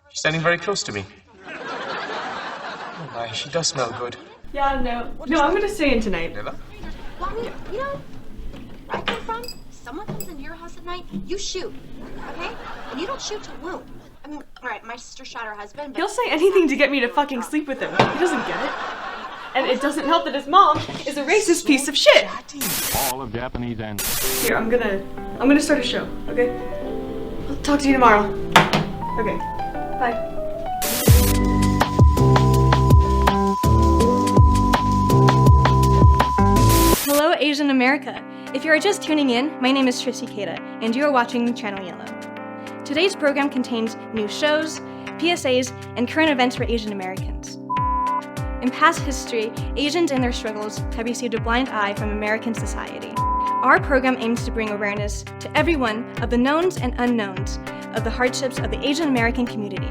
She's standing very close to me. Oh my, she does smell good. Yeah, no, I'm gonna stay in tonight. Nella? Well, I mean, you know, where I come from, someone comes into your house at night, you shoot, okay? And you don't shoot to wound. I mean, all right, my sister shot her husband, but... He'll say anything to get me to fucking sleep with him. He doesn't get it. And it doesn't help that his mom is a racist piece of shit. All of Japanese and Here, I'm gonna start a show, okay? I'll talk to you tomorrow. Okay, bye. Hello, Asian America. If you are just tuning in, my name is Trishi Keita, and you are watching Channel Yellow. Today's program contains new shows, PSAs, and current events for Asian Americans. In past history, Asians and their struggles have received a blind eye from American society. Our program aims to bring awareness to everyone of the knowns and unknowns of the hardships of the Asian American community.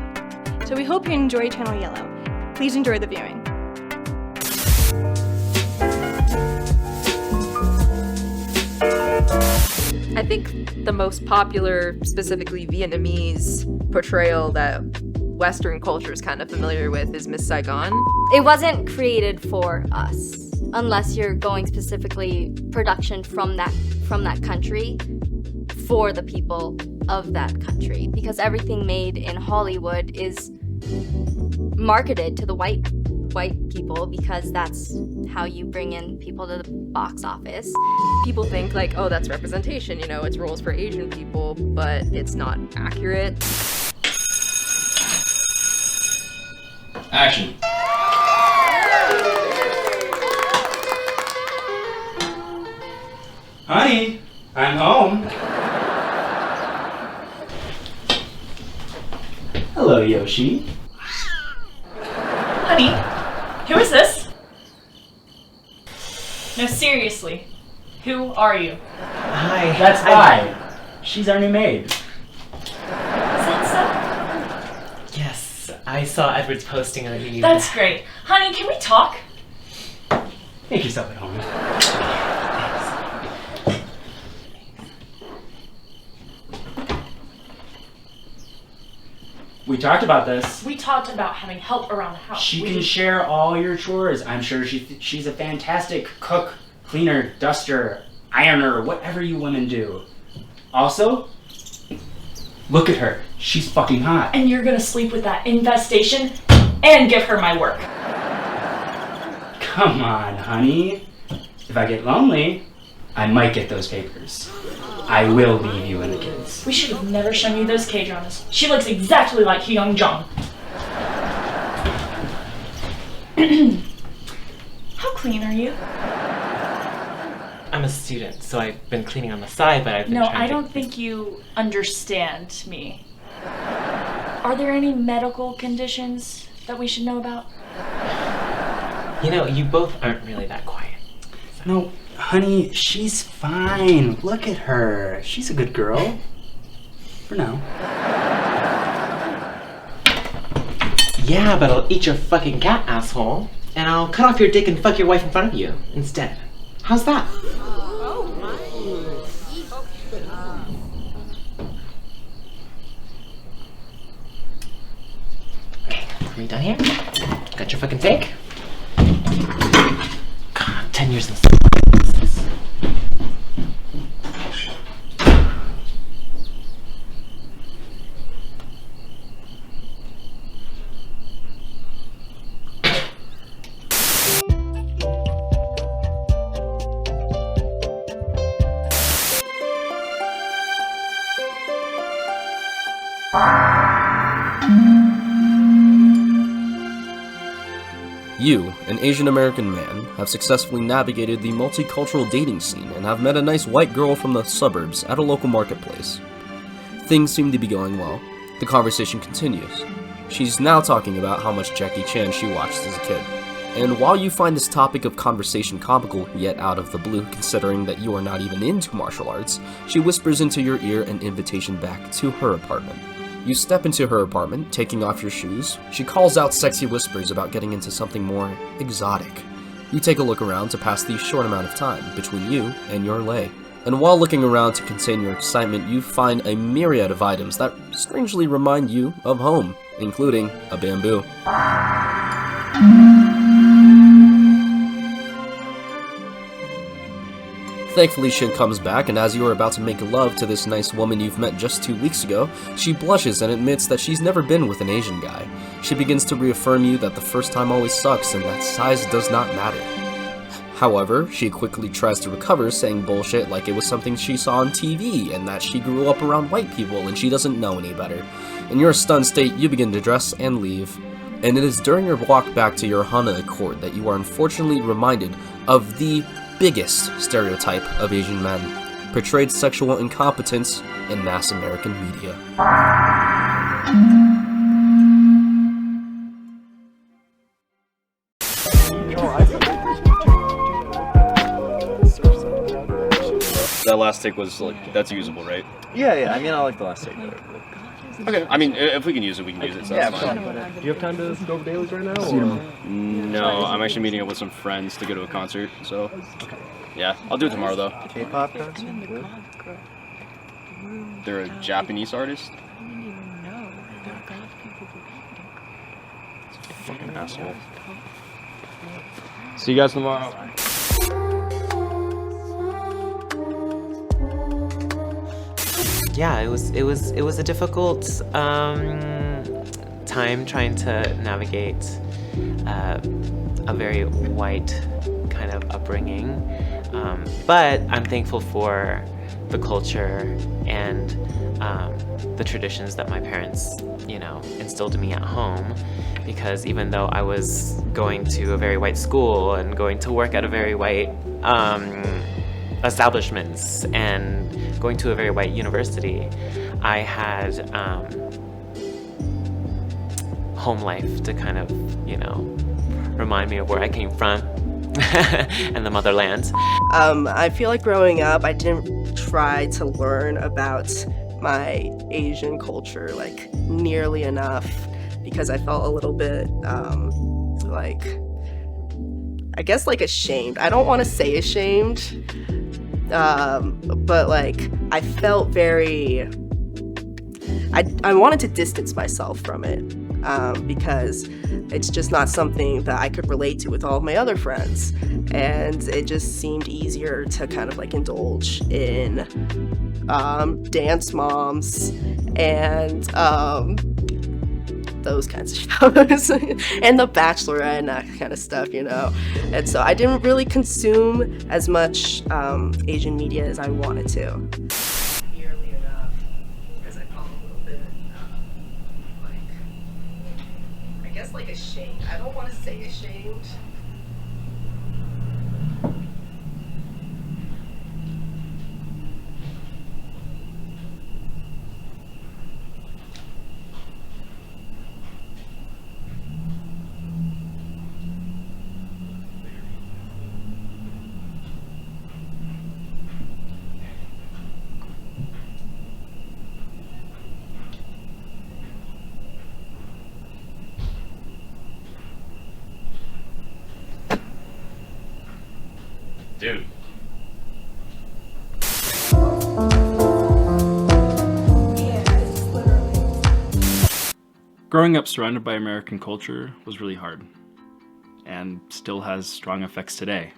So we hope you enjoy Channel Yellow. Please enjoy the viewing. I think the most popular, specifically Vietnamese portrayal that Western culture is kind of familiar with is Miss Saigon. It wasn't created for us, unless you're going specifically production from that country for the people of that country, because everything made in Hollywood is marketed to the white people, because that's how you bring in people to the box office. People think like, oh, that's representation, you know, it's roles for Asian people, but it's not accurate. Action. Honey, I'm home. Hello, Yoshi. Honey, who is this? No, seriously, who are you? Hi. That's Vi. She's our new maid. Is that Yes, I saw Edward's posting on you. so? That's great. Honey, can we talk? Make yourself at home. We talked about this. We talked about having help around the house. She can share all your chores. I'm sure she's a fantastic cook, cleaner, duster, ironer, whatever you women do. Also, look at her. She's fucking hot. And you're gonna sleep with that infestation and give her my work. Come on, honey. If I get lonely, I might get those papers. I will leave you and the kids. We should have never shown you those K-dramas. She looks exactly like Hyung Jong. How clean are you? I'm a student, so I've been cleaning on the side, but I've been No, trying I to... don't think you understand me. Are there any medical conditions that we should know about? You know, you both aren't really that quiet. No, honey, she's fine. Look at her. She's a good girl. For now. Yeah, but I'll eat your fucking cat, asshole. And I'll cut off your dick and fuck your wife in front of you instead. How's that? Okay, are we done here? Got your fucking take? God, 10 years in the You, an Asian American man, have successfully navigated the multicultural dating scene and have met a nice white girl from the suburbs at a local marketplace. Things seem to be going well. The conversation continues. She's now talking about how much Jackie Chan she watched as a kid. And while you find this topic of conversation comical yet out of the blue considering that you are not even into martial arts, she whispers into your ear an invitation back to her apartment. You step into her apartment, taking off your shoes. She calls out sexy whispers about getting into something more exotic. You take a look around to pass the short amount of time between you and your lay. And while looking around to contain your excitement, you find a myriad of items that strangely remind you of home. including a bamboo. Thankfully, Shin comes back, and as you are about to make love to this nice woman you've met just 2 weeks ago, she blushes and admits that she's never been with an Asian guy. She begins to reaffirm you that the first time always sucks and that size does not matter. However, she quickly tries to recover, saying bullshit like it was something she saw on TV and that she grew up around white people and she doesn't know any better. In your stunned state, you begin to dress and leave. And it is during your walk back to your Honda Accord that you are unfortunately reminded of the biggest stereotype of Asian men: portrayed sexual incompetence in mass American media. That last take was like, that's usable, right? Yeah, I mean, I like the last take better. Okay, I mean, if we can use it, we can use it, so Yeah, that's fine. Do you have time to go over dailies right now? Or? No, I'm actually meeting up with some friends to go to a concert, so yeah, I'll do it tomorrow though. K-pop concert? Good. They're a Japanese artist? It's a fucking asshole. See you guys tomorrow. Yeah, it was a difficult time trying to navigate a very white kind of upbringing, but I'm thankful for the culture and the traditions that my parents, instilled in me at home, because even though I was going to a very white school and going to work at a very white establishments and going to a very white university, I had home life to kind of, remind me of where I came from and the motherland. I feel like growing up, I didn't try to learn about my Asian culture like nearly enough, because I felt a little bit I guess ashamed. I don't want to say ashamed, but I felt very, I wanted to distance myself from it, because it's just not something that I could relate to with all of my other friends, and it just seemed easier to kind of indulge in Dance Moms and those kinds of shows and The Bachelorette and that kind of stuff, and so I didn't really consume as much Asian media as I wanted to. Nearly enough, because I felt a little bit I guess ashamed. I don't want to say ashamed. Dude. Growing up surrounded by American culture was really hard, and still has strong effects today.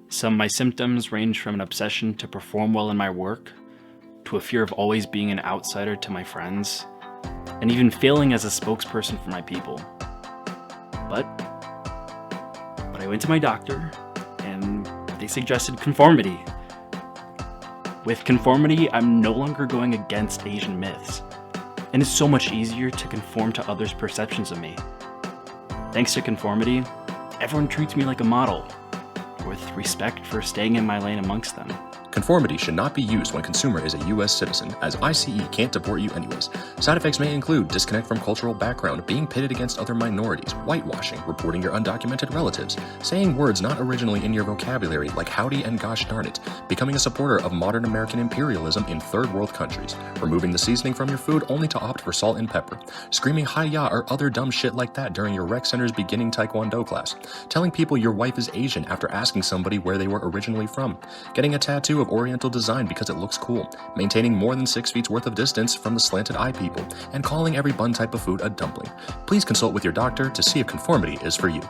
Some of my symptoms range from an obsession to perform well in my work, to a fear of always being an outsider to my friends, and even failing as a spokesperson for my people. But I went to my doctor, and they suggested conformity. With conformity, I'm no longer going against Asian myths, and it's so much easier to conform to others' perceptions of me. Thanks to conformity, everyone treats me like a model, with respect for staying in my lane amongst them. Conformity should not be used when consumer is a U.S. citizen, as ICE can't deport you anyways. Side effects may include disconnect from cultural background, being pitted against other minorities, whitewashing, reporting your undocumented relatives, saying words not originally in your vocabulary like howdy and gosh darn it, becoming a supporter of modern American imperialism in third world countries, removing the seasoning from your food only to opt for salt and pepper, screaming hi-ya or other dumb shit like that during your rec center's beginning taekwondo class, telling people your wife is Asian after asking somebody where they were originally from, getting a tattoo of of Oriental design because it looks cool, maintaining more than 6 feet worth of distance from the slanted eye people, and calling every bun type of food a dumpling. Please consult with your doctor to see if conformity is for you.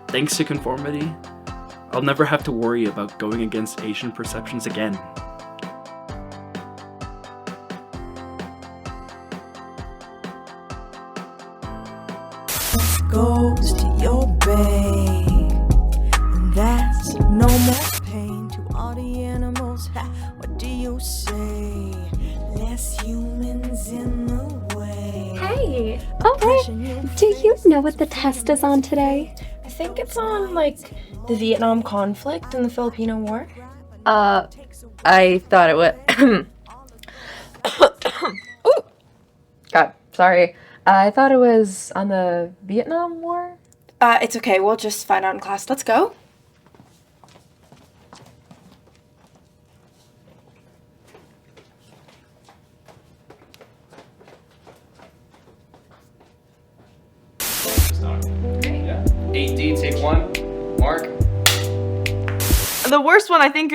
Thanks to conformity, I'll never have to worry about going against Asian perceptions again. Goes to your bay, and that's no more pain to all the animals. Ha, what do you say? Less humans in the way. Hey, okay. Do you know what the test is on today? I think it's on, like, the Vietnam conflict and the Filipino War. I thought it was. Ooh. God, sorry. I thought it was on the Vietnam War. It's okay. We'll just find out in class. Let's go. Yeah. 8D, take 1. Mark. The worst one, I think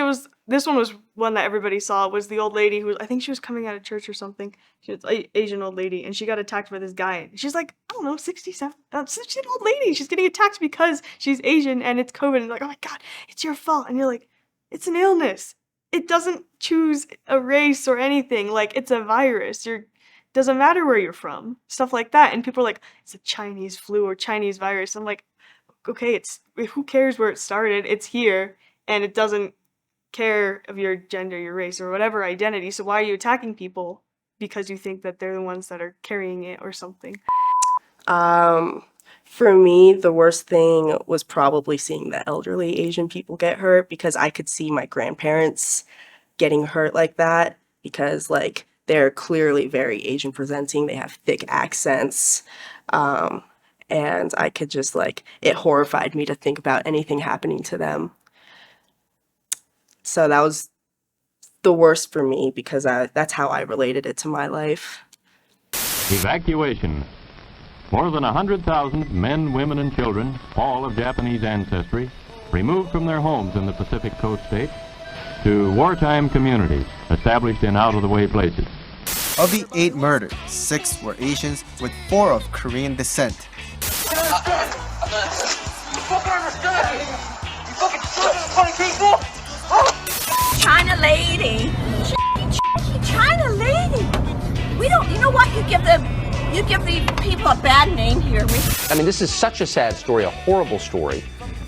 this one was one that everybody saw, was the old lady who, I think she was coming out of church or something. She was an Asian old lady, and she got attacked by this guy. She's like, I don't know, 67. She's an old lady. She's getting attacked because she's Asian and it's COVID. And like, oh my God, it's your fault. And you're like, it's an illness. It doesn't choose a race or anything. Like, it's a virus. Doesn't matter where you're from. Stuff like that. And people are like, it's a Chinese flu or Chinese virus. I'm like, okay, who cares where it started? It's here. And it doesn't care of your gender, your race, or whatever identity. So why are you attacking people? Because you think that they're the ones that are carrying it or something. For me, the worst thing was probably seeing the elderly Asian people get hurt, because I could see my grandparents getting hurt like that, because like they're clearly very Asian presenting. They have thick accents. And I could just like, it horrified me to think about anything happening to them. So that was the worst for me, because that's how I related it to my life. Evacuation. More than 100,000 men, women, and children, all of Japanese ancestry, removed from their homes in the Pacific Coast states to wartime communities established in out-of-the-way places. Of the 8 murders, 6 were Asians with 4 of Korean descent. You fucking understand? You fucking 20 people? China lady. China lady. We don't, you know what? You give the people a bad name here. I mean, this is such a sad story, a horrible story,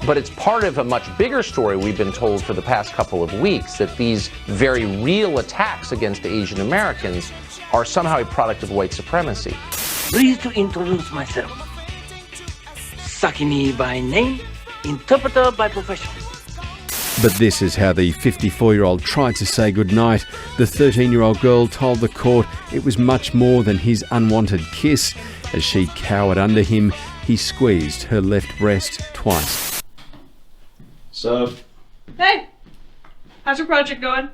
but it's part of a much bigger story we've been told for the past couple of weeks, that these very real attacks against Asian Americans are somehow a product of white supremacy. Pleased to introduce myself. Sakini by name, interpreter by profession. But this is how the 54-year-old tried to say goodnight. The 13-year-old girl told the court it was much more than his unwanted kiss. As she cowered under him, he squeezed her left breast twice. So, Hey! How's your project going?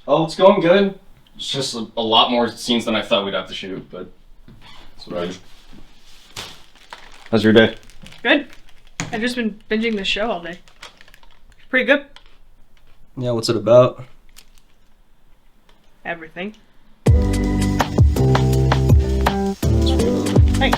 oh, it's going good. It's just a lot more scenes than I thought we'd have to shoot, but that's what I do. How's your day? Good. I've just been binging this show all day. Pretty good. Yeah, what's it about? Everything. Hey.